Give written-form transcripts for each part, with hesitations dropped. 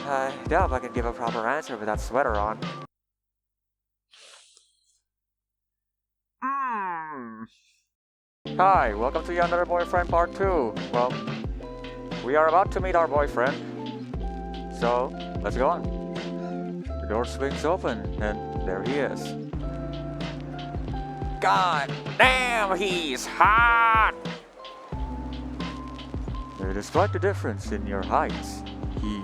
I doubt I can give a proper answer with that sweater on. Hmm. Hi, welcome to Yandere Boyfriend Part 2. Well, we are about to meet our boyfriend, so let's go on. The door swings open, and there he is. God damn, he's hot! Despite the difference in your heights, he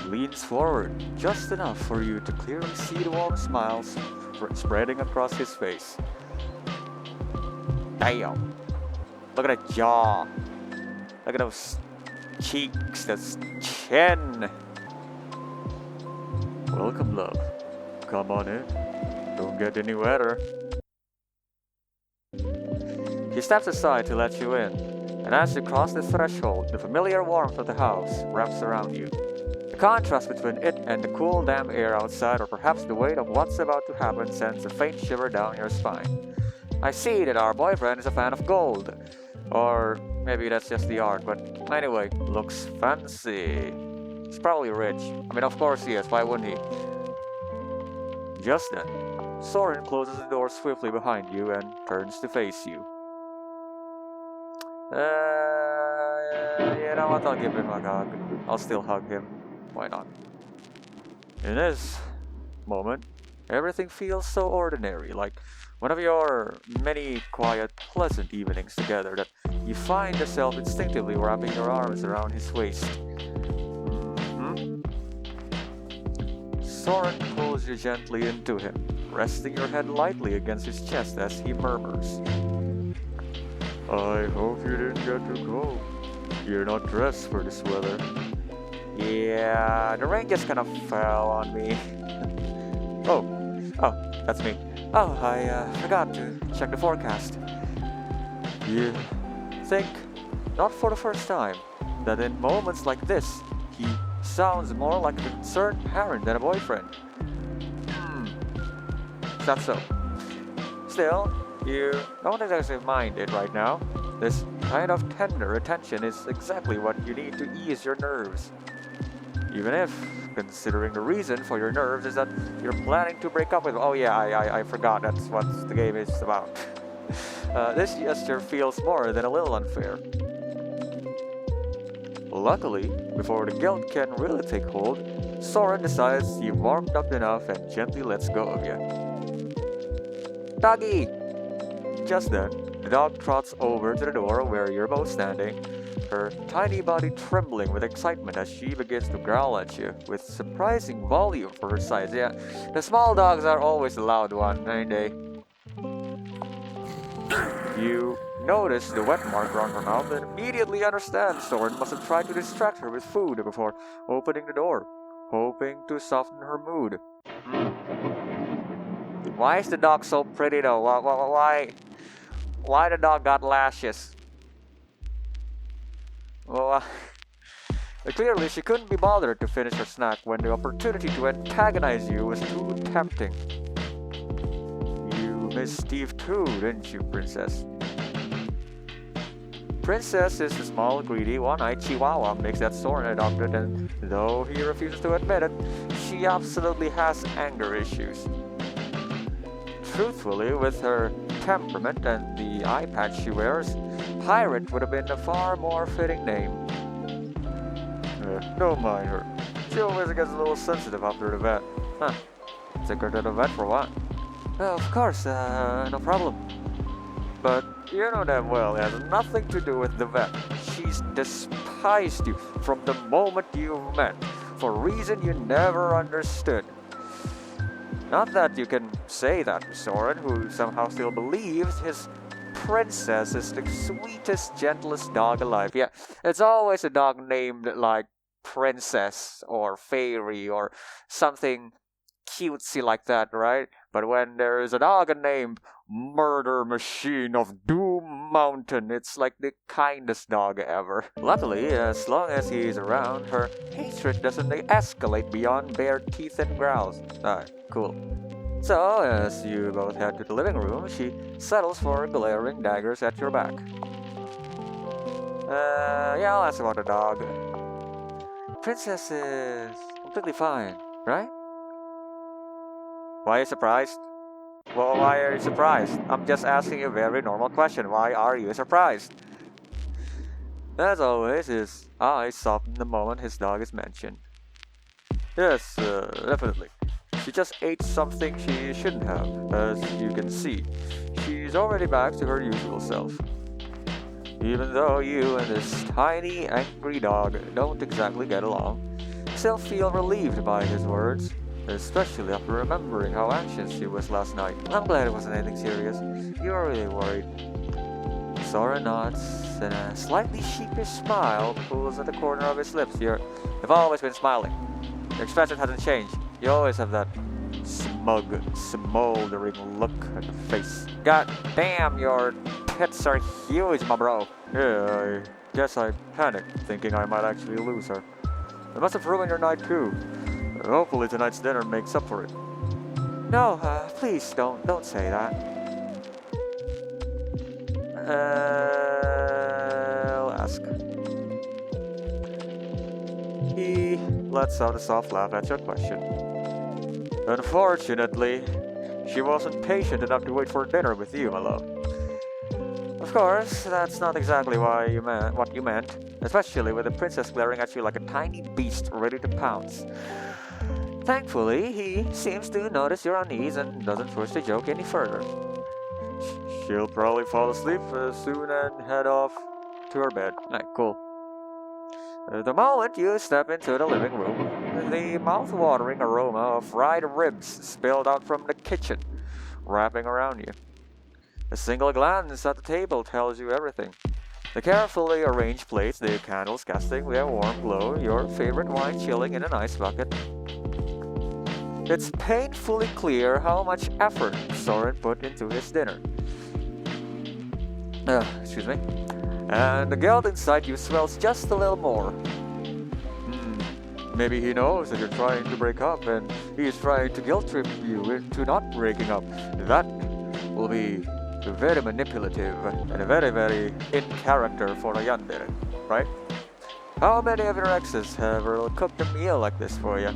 leans forward just enough for you to clearly see the warm smiles spreading across his face. Damn! Look at that jaw! Look at those cheeks, that chin! Welcome, love. Come on in. Don't get any wetter. He steps aside to let you in, and as you cross the threshold, the familiar warmth of the house wraps around you. The contrast between it and the cool, damp air outside, or perhaps the weight of what's about to happen, sends a faint shiver down your spine. I see that our boyfriend is a fan of gold. Or maybe that's just the art, but anyway, looks fancy. He's probably rich. I mean, of course he is, why wouldn't he? Just then, Soren closes the door swiftly behind you and turns to face you. You know what, I'll give him a hug. I'll still hug him. Why not? In this moment, everything feels so ordinary, like one of your many quiet, pleasant evenings together that you find yourself instinctively wrapping your arms around his waist. Soren pulls you gently into him, resting your head lightly against his chest as he murmurs. I hope you didn't get too cold. You're not dressed for this weather. Yeah, the rain just kind of fell on me. Oh, that's me. Oh, I forgot to check the forecast. You think, not for the first time, that in moments like this, he sounds more like a concerned parent than a boyfriend. Is that so? Still, you don't exactly mind it right now. This kind of tender attention is exactly what you need to ease your nerves. Even if, considering the reason for your nerves is that you're planning to break up with... Oh yeah, I forgot that's what the game is about. This gesture feels more than a little unfair. Luckily, before the guilt can really take hold, Soren decides you've warmed up enough and gently lets go of you. Doggy! Just then, the dog trots over to the door where you're both standing, her tiny body trembling with excitement as she begins to growl at you with surprising volume for her size. Yeah, the small dogs are always the loud one, ain't they? You notice the wet mark around her mouth and immediately understand Soren must have tried to distract her with food before opening the door, hoping to soften her mood. Why is the dog so pretty though? Why the dog got lashes? Well, clearly she couldn't be bothered to finish her snack when the opportunity to antagonize you was too tempting. You missed Steve too, didn't you, Princess? Princess is the small, greedy, one-eyed chihuahua mix that Soren adopted, and though he refuses to admit it, she absolutely has anger issues. Truthfully, with her temperament and the eye patch she wears, Pirate would have been a far more fitting name. Don't mind her. She always gets a little sensitive after the vet. Huh. Take her to the vet for what? Of course, no problem. But you know damn well it has nothing to do with the vet. She's despised you from the moment you met, for a reason you never understood. Not that you can say that to Soren, who somehow still believes his Princess is the sweetest, gentlest dog alive. Yeah, it's always a dog named like Princess or Fairy or something cutesy like that, right? But when there is a dog named Murder Machine of Doom Mountain, it's like the kindest dog ever. Luckily, as long as he's around, her hatred doesn't escalate beyond bare teeth and growls. Cool. So, as you both head to the living room, she settles for glaring daggers at your back. Yeah, I'll ask about the dog. Princess is completely fine, right? Why are you surprised? Well, why are you surprised? I'm just asking you a very normal question. Why are you surprised? As always, his eyes soften the moment his dog is mentioned. Yes, definitely. She just ate something she shouldn't have. As you can see, she's already back to her usual self. Even though you and this tiny, angry dog don't exactly get along, still feel relieved by his words, especially after remembering how anxious she was last night. I'm glad it wasn't anything serious. You were really worried. Sora nods, and a slightly sheepish smile pulls at the corner of his lips. You've always been smiling. Your expression hasn't changed. You always have that smug, smoldering look at the face. God damn, your tits are huge, my bro. Yeah, I guess I panicked, thinking I might actually lose her. It must have ruined your night too. Hopefully tonight's dinner makes up for it. No, please don't say that. I'll ask. He lets out a soft laugh at your question. Unfortunately, she wasn't patient enough to wait for dinner with you, my love. Of course, that's not exactly what you meant, especially with the princess glaring at you like a tiny beast ready to pounce. Thankfully, he seems to notice you're on ease and doesn't push the joke any further. She'll probably fall asleep soon and head off to her bed. Cool. The moment you step into the living room, the mouth-watering aroma of fried ribs spilled out from the kitchen, wrapping around you. A single glance at the table tells you everything. The carefully arranged plates, the candles casting their warm glow, your favorite wine chilling in an ice bucket. It's painfully clear how much effort Soren put into his dinner. Excuse me. And the guilt inside you swells just a little more. Maybe he knows that you're trying to break up and he's trying to guilt trip you into not breaking up. That will be very manipulative and very, very in character for a Yandere, right? How many of your exes have ever cooked a meal like this for you?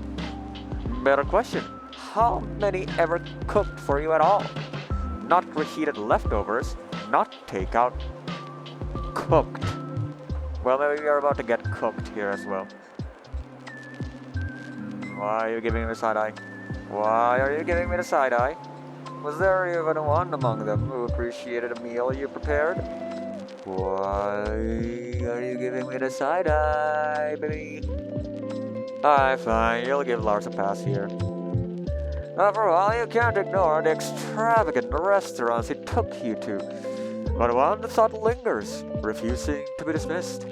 Better question, how many ever cooked for you at all? Not reheated leftovers, not takeout, cooked. Well, maybe we are about to get cooked here as well. Why are you giving me the side eye? Why are you giving me the side eye? Was there even one among them who appreciated a meal you prepared? Why are you giving me the side eye, baby? Alright, fine, you'll give Lars a pass here. After all, you can't ignore the extravagant restaurants he took you to. But one thought lingers, refusing to be dismissed.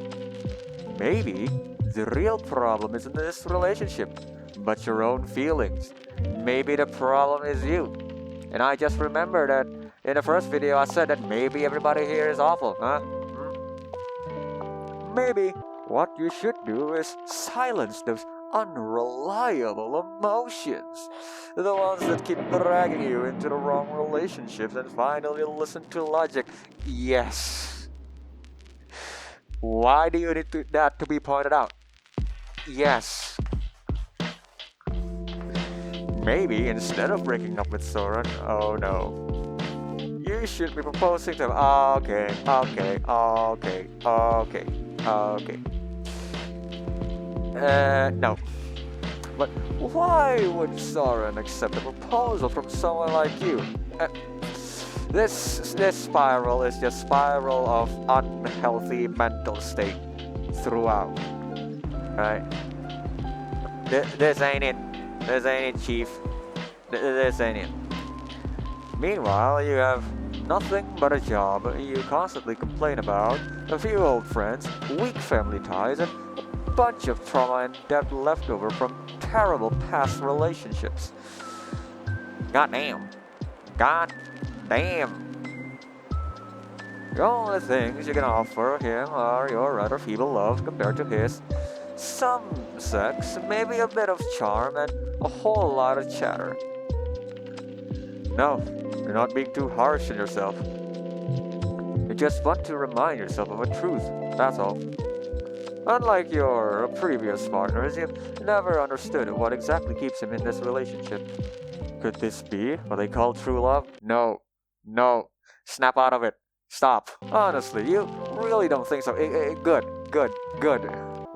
Maybe the real problem isn't this relationship, but your own feelings. Maybe the problem is you. And I just remembered that in the first video I said that maybe everybody here is awful, huh? Maybe what you should do is silence those unreliable emotions. The ones that keep dragging you into the wrong relationships and finally listen to logic. Yes. Why do you need that to be pointed out? Yes. Maybe instead of breaking up with Soren, oh no, you should be proposing to him. Okay. No. But why would Soren accept a proposal from someone like you? This spiral is just spiral of unhealthy mental state throughout. Right? This ain't it. This ain't it, Chief. This ain't it. Meanwhile, you have nothing but a job you constantly complain about, a few old friends, weak family ties, and a bunch of trauma and debt left over from terrible past relationships. Goddamn. The only things you can offer him are your rather feeble love compared to his. Some sex, maybe a bit of charm, and a whole lot of chatter. No, you're not being too harsh on yourself. You just want to remind yourself of a truth, that's all. Unlike your previous partners, you've never understood what exactly keeps him in this relationship. Could this be what they call true love? No. No. Snap out of it. Stop. Honestly, you really don't think so. Good. Good. Good.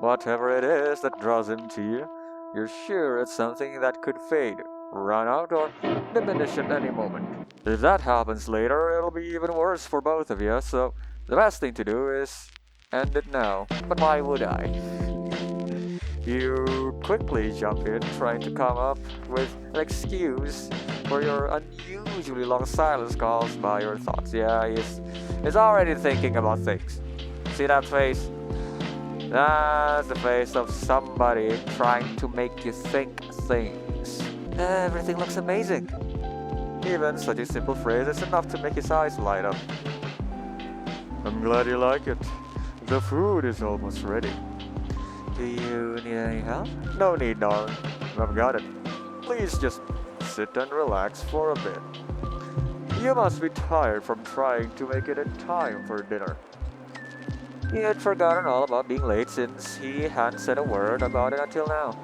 Whatever it is that draws him to you, you're sure it's something that could fade, run out, or diminish at any moment. If that happens later, it'll be even worse for both of you, so the best thing to do is end it now. But why would I? You quickly jump in, trying to come up with an excuse for your unusually long silence caused by your thoughts. Yeah, he's already thinking about things. See that face? That's the face of somebody trying to make you think things. Everything looks amazing. Even such a simple phrase is enough to make his eyes light up. I'm glad you like it. The food is almost ready. Do you need any help? No need, darling. I've got it. Please just sit and relax for a bit. You must be tired from trying to make it in time for dinner. He had forgotten all about being late since he hadn't said a word about it until now.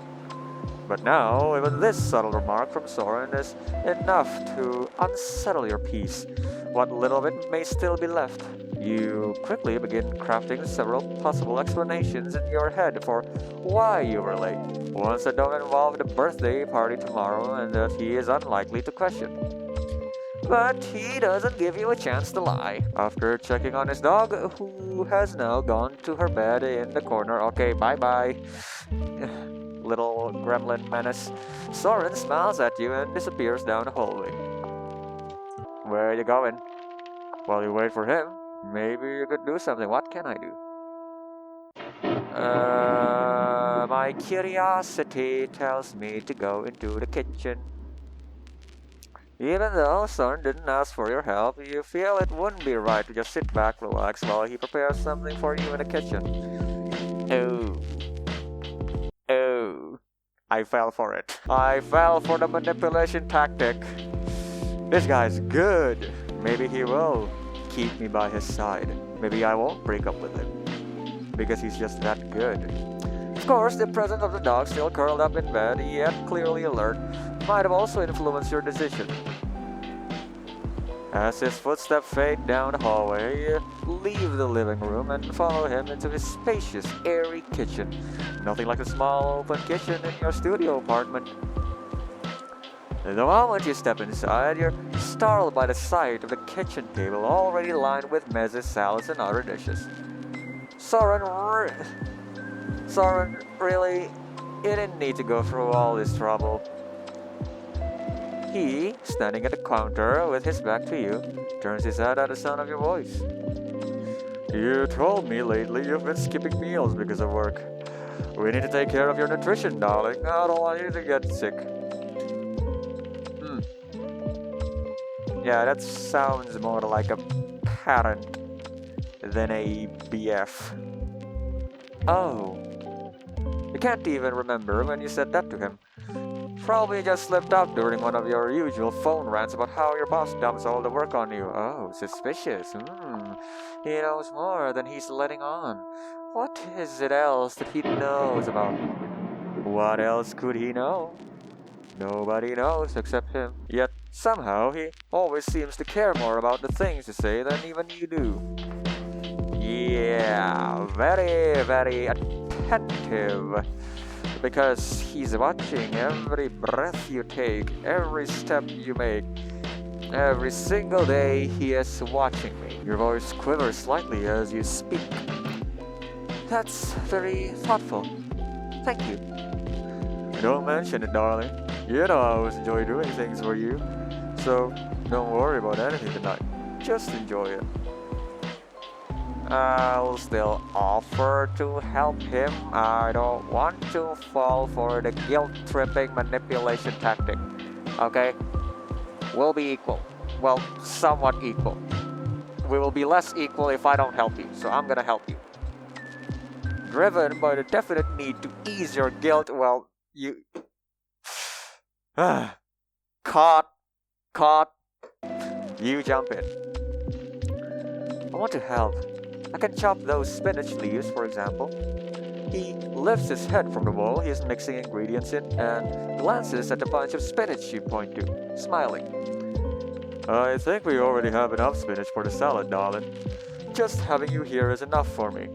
But now, even this subtle remark from Soren is enough to unsettle your peace. What little of it may still be left. You quickly begin crafting several possible explanations in your head for why you were late, ones that don't involve the birthday party tomorrow and that he is unlikely to question. But he doesn't give you a chance to lie. After checking on his dog, who has now gone to her bed in the corner. Okay, bye-bye. Little gremlin menace. Soren smiles at you and disappears down the hallway. Where are you going? While you wait for him, maybe you could do something. What can I do? My curiosity tells me to go into the kitchen. Even though Soren didn't ask for your help, you feel it wouldn't be right to just sit back, relax while he prepares something for you in the kitchen. Oh, I fell for it. I fell for the manipulation tactic. This guy's good. Maybe he will keep me by his side. Maybe I won't break up with him, because he's just that good. Of course, the presence of the dog still curled up in bed, yet clearly alert, might have also influenced your decision. As his footsteps fade down the hallway, you leave the living room and follow him into his spacious, airy kitchen. Nothing like a small, open kitchen in your studio apartment. The moment you step inside, you're startled by the sight of the kitchen table already lined with messes, salads, and other dishes. Soren, really, you didn't need to go through all this trouble. He, standing at the counter with his back to you, turns his head at the sound of your voice. You told me lately you've been skipping meals because of work. We need to take care of your nutrition, darling. I don't want you to get sick. Yeah, that sounds more like a parent than a BF. Oh. You can't even remember when you said that to him. Probably just slipped out during one of your usual phone rants about how your boss dumps all the work on you. Oh, suspicious. He knows more than he's letting on. What is it else that he knows about you? What else could he know? Nobody knows except him. Yet, somehow, he always seems to care more about the things you say than even you do. Yeah, very, very attentive. Because he's watching every breath you take, every step you make. Every single day he is watching me. Your voice quivers slightly as you speak. That's very thoughtful. Thank you. Don't mention it, darling. You know I always enjoy doing things for you. So don't worry about anything tonight. Just enjoy it. I'll still offer to help him. I don't want to fall for the guilt-tripping manipulation tactic. Okay? We'll be equal. Well, somewhat equal. We will be less equal if I don't help you, so I'm gonna help you. Driven by the definite need to ease your guilt, well, you... Caught. You jump in. I want to help. I can chop those spinach leaves, for example. He lifts his head from the bowl he is mixing ingredients in and glances at the bunch of spinach you point to, smiling. I think we already have enough spinach for the salad, darling. Just having you here is enough for me.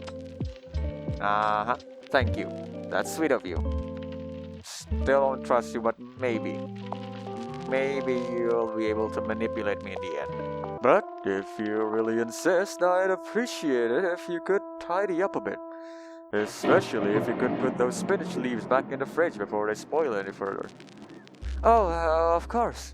Uh-huh. Thank you. That's sweet of you. Still don't trust you, but maybe. Maybe you'll be able to manipulate me in the end. But if you really insist, I'd appreciate it if you could tidy up a bit. Especially if you could put those spinach leaves back in the fridge before they spoil any further. Oh, of course.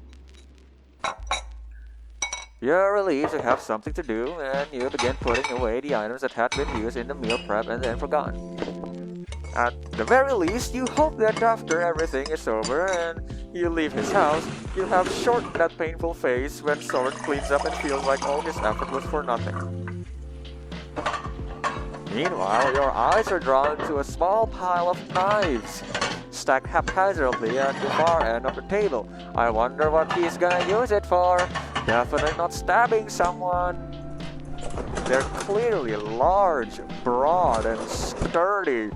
You're relieved to have something to do, and you begin putting away the items that had been used in the meal prep and then forgotten. At the very least, you hope that after everything is over and you leave his house, you'll have shortened that painful phase when Soren cleans up and feels like all his effort was for nothing. Meanwhile, your eyes are drawn to a small pile of knives, stacked haphazardly at the far end of the table. I wonder what he's gonna use it for. Definitely not stabbing someone. They're clearly large, broad, and sturdy.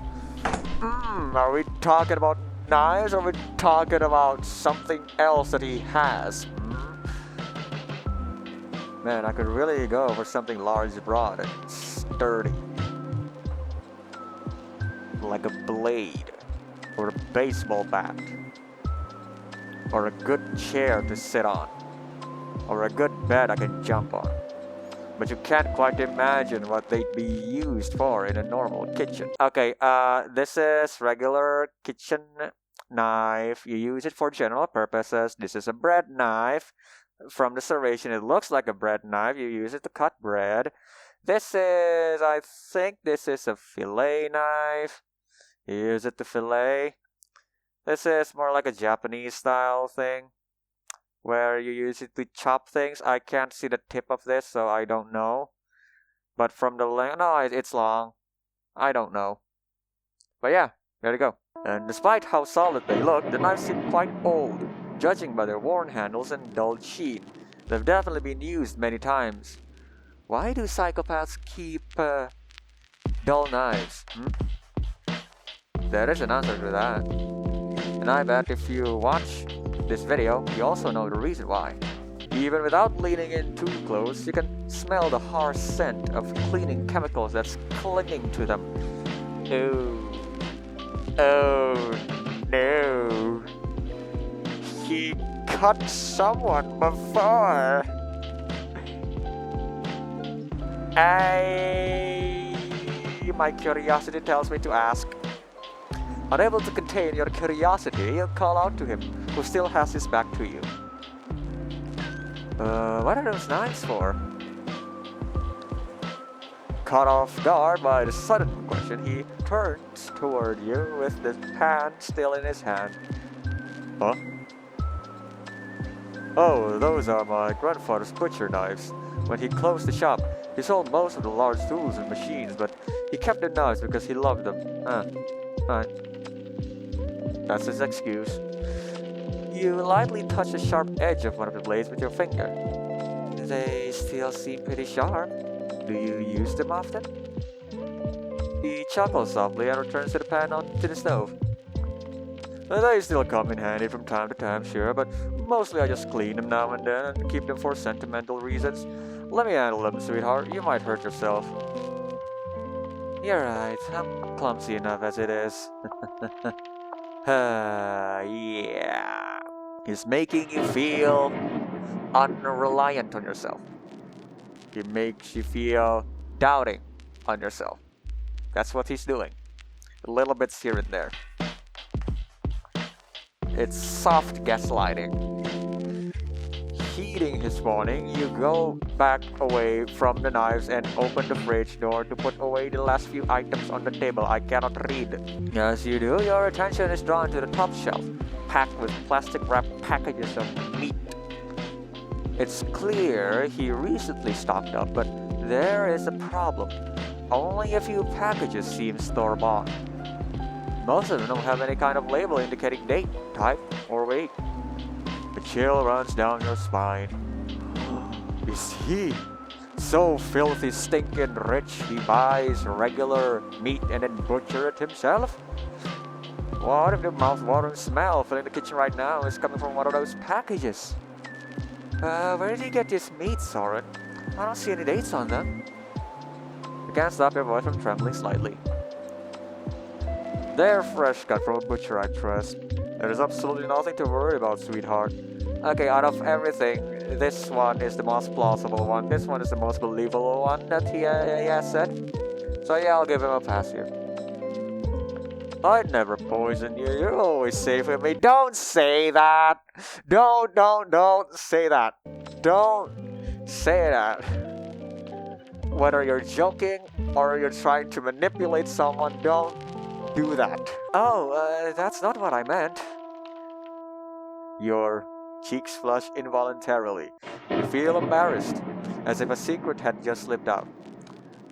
Are we talking about knives, or are we talking about something else that he has? Man, I could really go for something large, broad, and sturdy. Like a blade, or a baseball bat, or a good chair to sit on, or a good bed I can jump on. But you can't quite imagine what they'd be used for in a normal kitchen. Okay, this is regular kitchen knife. You use it for general purposes. This is a bread knife. From the serration, it looks like a bread knife. You use it to cut bread. I think this is a fillet knife. You use it to fillet. This is more like a Japanese style thing, where you use it to chop things. I can't see the tip of this, so I don't know. But from the length, no, it's long. I don't know. But yeah, there you go. And despite how solid they look, the knives seem quite old, judging by their worn handles and dulled sheen. They've definitely been used many times. Why do psychopaths keep dull knives? There is an answer to that. And I bet if you watch this video, you also know the reason why. Even without leaning in too close, you can smell the harsh scent of cleaning chemicals that's clinging to them. Oh no. He cut someone before. My curiosity tells me to ask. Unable to contain your curiosity, you call out to him, who still has his back to you. What are those knives for? Caught off guard by the sudden question, he turns toward you with the pan still in his hand. Huh? Oh, those are my grandfather's butcher knives. When he closed the shop, he sold most of the large tools and machines, but he kept the knives because he loved them. Fine. That's his excuse. You lightly touch the sharp edge of one of the blades with your finger. They still seem pretty sharp. Do you use them often? He chuckles softly and returns to the pan onto the stove. They still come in handy from time to time, sure, but mostly I just clean them now and then and keep them for sentimental reasons. Let me handle them, sweetheart. You might hurt yourself. You're right. I'm clumsy enough as it is. Yeah. He's making you feel unreliant on yourself. He makes you feel doubting on yourself. That's what he's doing. A little bits here and there. It's soft gaslighting. Heeding his warning, you go back away from the knives and open the fridge door to put away the last few items on the table. I cannot read. As you do, your attention is drawn to the top shelf, packed with plastic wrapped packages of meat. It's clear he recently stocked up, but there is a problem. Only a few packages seem store-bought. Most of them don't have any kind of label indicating date, type, or weight. A chill runs down your spine. Is he So filthy, stinking rich, he buys regular meat and then butcher it himself? What if the mouth-watering smell filling the kitchen right now is coming from one of those packages? Where did you get this meat, Soren? I don't see any dates on them. You can't stop your voice from trembling slightly. They're fresh cut from a butcher, I trust. There is absolutely nothing to worry about, sweetheart. Okay, out of everything, this one is the most plausible one. This one is the most believable one that he has said. So yeah, I'll give him a pass here. I'd never poison you. You're always safe with me. Don't say that. Don't say that. Don't say that. Whether you're joking or you're trying to manipulate someone, don't do that. Oh, that's not what I meant. Your cheeks flush involuntarily. You feel embarrassed, as if a secret had just slipped out.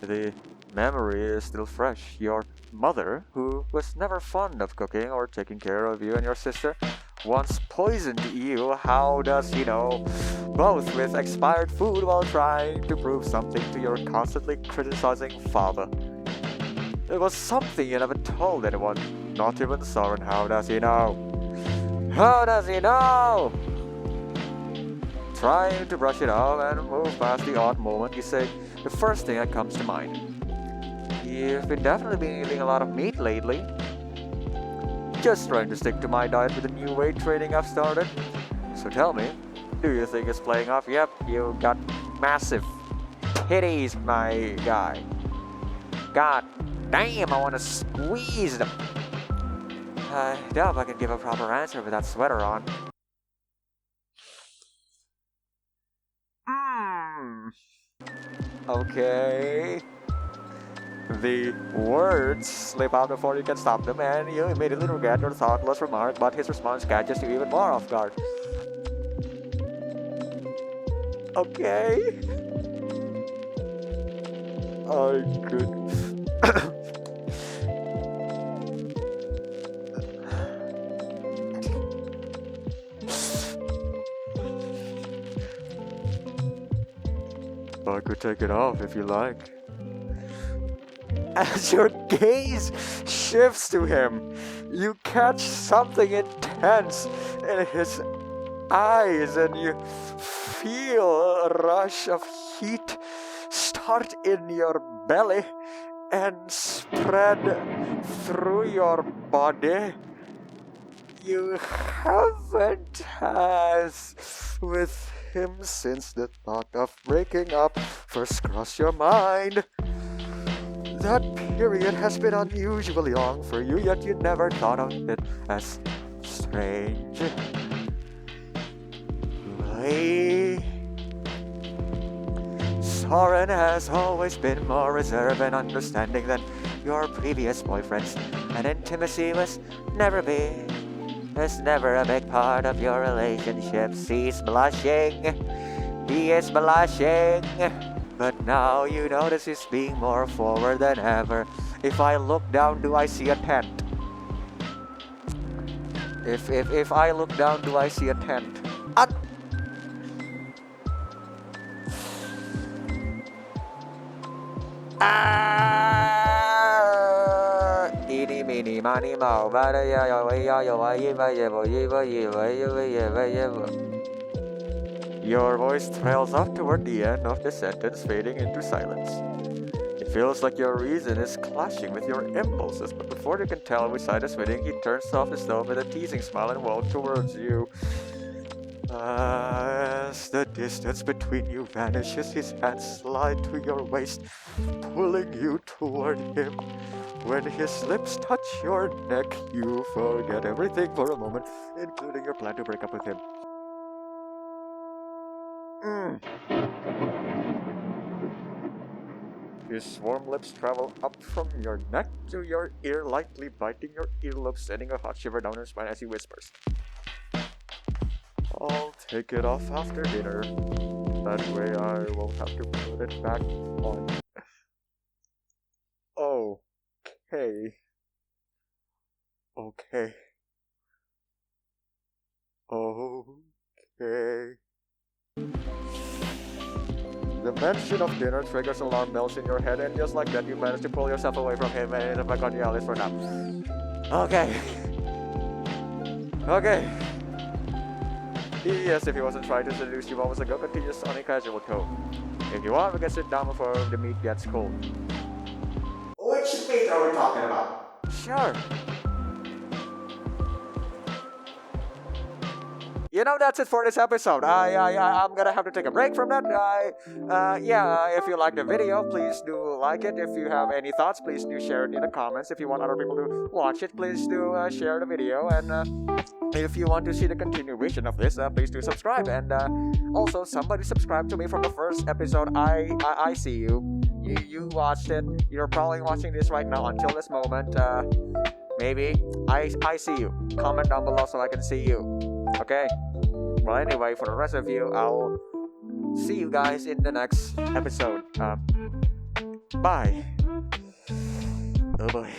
The memory is still fresh. Your mother, who was never fond of cooking or taking care of you and your sister, once poisoned you. How does he know? Both with expired food while trying to prove something to your constantly criticizing father. It was something you never told anyone, not even Soren. How does he know? How does he know? Trying to brush it off and move past the odd moment, you say the first thing that comes to mind. You've definitely been eating a lot of meat lately. Just trying to stick to my diet with the new weight training I've started. So tell me, do you think it's playing off? Yep, you got massive titties, my guy. God damn, I want to squeeze them. I doubt I can give a proper answer with that sweater on. Okay. The words slip out before you can stop them, and you immediately regret your thoughtless remark, but his response catches you even more off guard. Okay. I could. I could take it off if you like. As your gaze shifts to him, you catch something intense in his eyes and you feel a rush of heat start in your belly and spread through your body. You haven't had with him since the thought of breaking up first crossed your mind. That period has been unusually long for you, yet you never thought of it as strange. Soren has always been more reserved and understanding than your previous boyfriends, and intimacy was never a big part of your relationship. He's blushing. He is blushing. But now you notice he's being more forward than ever. If I look down, do I see a tent? If I look down, do I see a tent? Eeny, meeny, miny, moe, Your voice trails off toward the end of the sentence, fading into silence. It feels like your reason is clashing with your impulses, but before you can tell which side is winning, he turns off the stove with a teasing smile and walks towards you. As the distance between you vanishes, his hands slide to your waist, pulling you toward him. When his lips touch your neck, you forget everything for a moment, including your plan to break up with him. His warm lips travel up from your neck to your ear, lightly biting your earlobe, sending a hot shiver down your spine as he whispers. I'll take it off after dinner. That way I won't have to put it back on. Okay. Okay. Okay. The mention of dinner triggers alarm bells in your head, and just like that, you manage to pull yourself away from him and end up back on your list for now. Okay. Okay. Yes, if he wasn't trying to seduce you moments ago, continues on a casual tone. If you want, we can sit down before the meat gets cold. Which meat are we talking about? Sure. You know, that's it for this episode. I'm gonna have to take a break from that. If you like the video, please do like it. If you have any thoughts, please do share it in the comments. If you want other people to watch it, please do share the video. And if you want to see the continuation of this, please do subscribe. And also, somebody subscribed to me from the first episode. I see you. You watched it. You're probably watching this right now until this moment. Maybe I see you. Comment down below so I can see you. Okay? Well, anyway, for the rest of you, I'll see you guys in the next episode. Bye. Oh boy.